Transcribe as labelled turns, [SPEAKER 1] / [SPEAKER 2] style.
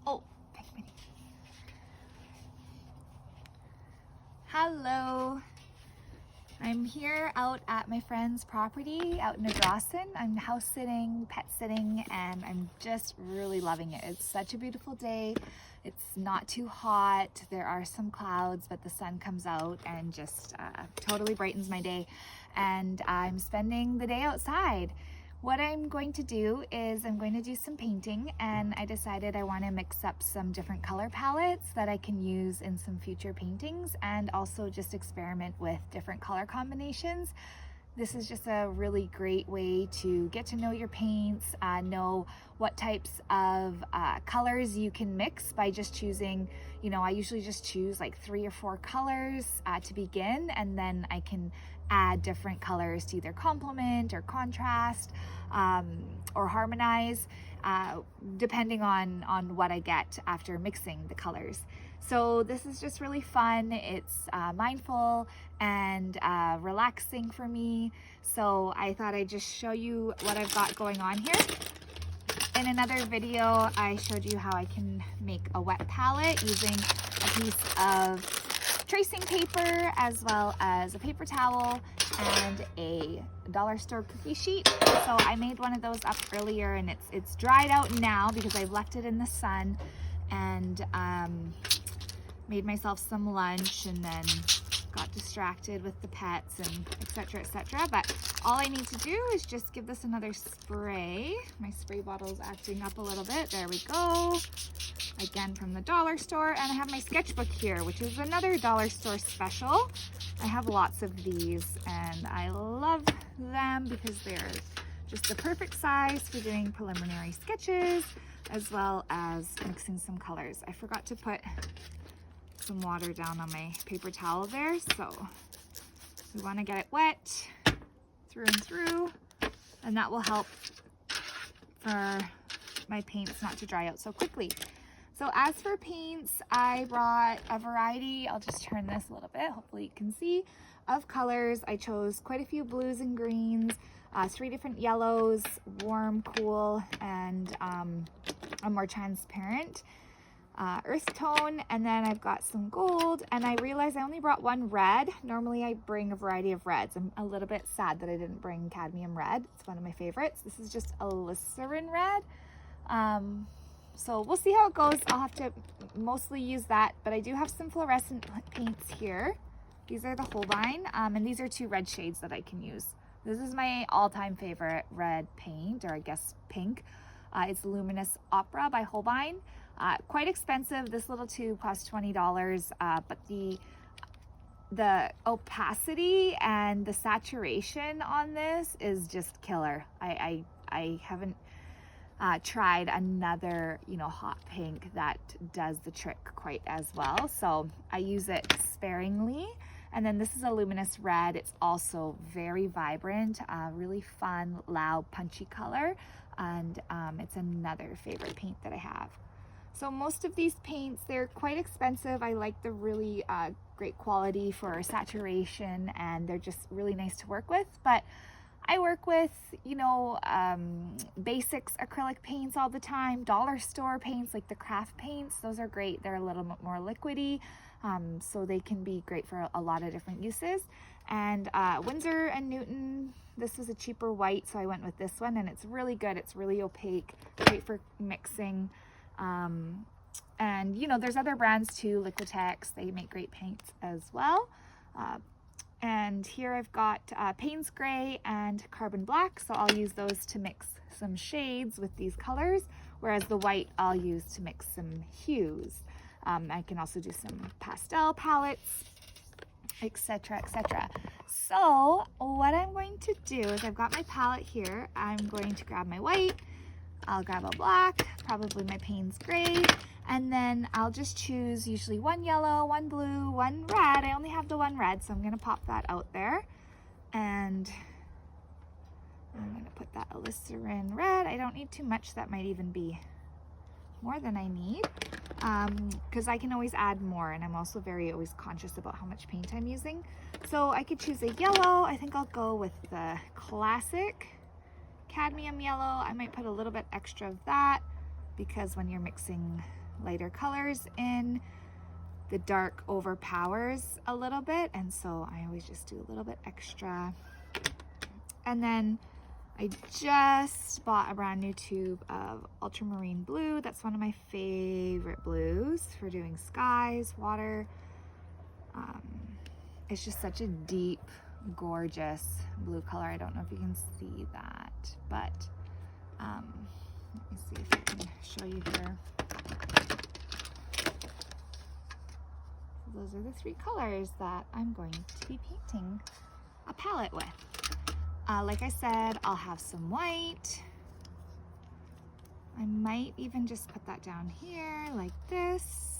[SPEAKER 1] Oh, hello. I'm here out at my friend's property out in Nedrossan. I'm house sitting, pet sitting, and I'm just really loving it. It's such a beautiful day. It's not too hot. There are some clouds, but the sun comes out and just totally brightens my day. And I'm spending the day outside. What I'm going to do is I'm going to do some painting, and I decided I want to mix up some different color palettes that I can use in some future paintings, and also just experiment with different color combinations. This is just a really great way to get to know your paints, know what types of colors you can mix by just choosing, I usually just choose like 3 or 4 colors to begin, and then I can add different colors to either complement or contrast or harmonize, depending on what I get after mixing the colors. So this is just really fun. It's mindful and relaxing for me. So I thought I'd just show you what I've got going on here. In another video, I showed you how I can make a wet palette using a piece of tracing paper as well as a paper towel and a dollar store cookie sheet. So I made one of those up earlier, and it's dried out now because I've left it in the sun, and made myself some lunch and then got distracted with the pets and etc, etc. But all I need to do is just give this another spray. My spray bottle's acting up a little bit. There we go. Again, from the dollar store. And I have my sketchbook here, which is another dollar store special. I have lots of these and I love them because they're just the perfect size for doing preliminary sketches as well as mixing some colors. I forgot to put some water down on my paper towel there, so we want to get it wet through and through, and that will help for my paints not to dry out so quickly. So as for paints, I brought a variety, I'll just turn this a little bit, hopefully you can see, of colors. I chose quite a few blues and greens, 3 different yellows, warm, cool, and a more transparent earth tone, and then I've got some gold, and I realized I only brought one red. Normally I bring a variety of reds. I'm a little bit sad that I didn't bring cadmium red. It's one of my favorites. This is just a glycerin red. So we'll see how it goes. I'll have to mostly use that, but I do have some fluorescent paints here. These are the Holbein, and these are 2 red shades that I can use. This is my all-time favorite red paint, or I guess pink. It's Luminous Opera by Holbein. Quite expensive. This little tube costs $20, but the opacity and the saturation on this is just killer. I haven't tried another hot pink that does the trick quite as well, so I use it sparingly. And then this is a luminous red. It's also very vibrant, really fun, loud, punchy color, and it's another favorite paint that I have. So most of these paints, they're quite expensive. I like the really great quality for saturation, and they're just really nice to work with. But I work with, basics acrylic paints all the time, dollar store paints like the craft paints. Those are great. They're a little bit more liquidy, so they can be great for a lot of different uses. And Winsor & Newton, this was a cheaper white, so I went with this one, and it's really good. It's really opaque, great for mixing. And there's other brands too, Liquitex, they make great paints as well. And here I've got Payne's Gray and Carbon Black, so I'll use those to mix some shades with these colors, whereas the white I'll use to mix some hues. I can also do some pastel palettes, etc, etc. So what I'm going to do is I've got my palette here. I'm going to grab my white, I'll grab a black, probably my Payne's Gray, and then I'll just choose usually 1 yellow, 1 blue, 1 red. I only have the 1 red, so I'm going to pop that out there. And I'm going to put that glycerin red. I don't need too much. That might even be more than I need, because I can always add more, and I'm also always conscious about how much paint I'm using. So I could choose a yellow. I think I'll go with the classic cadmium yellow. I might put a little bit extra of that. because when you're mixing lighter colors in, the dark overpowers a little bit, and so I always just do a little bit extra. And then I just bought a brand new tube of ultramarine blue. That's one of my favorite blues for doing skies, water. It's just such a deep, gorgeous blue color. I don't know if you can see that, but let me see if I can show you here. So those are the three colors that I'm going to be painting a palette with. Like I said, I'll have some white. I might even just put that down here like this.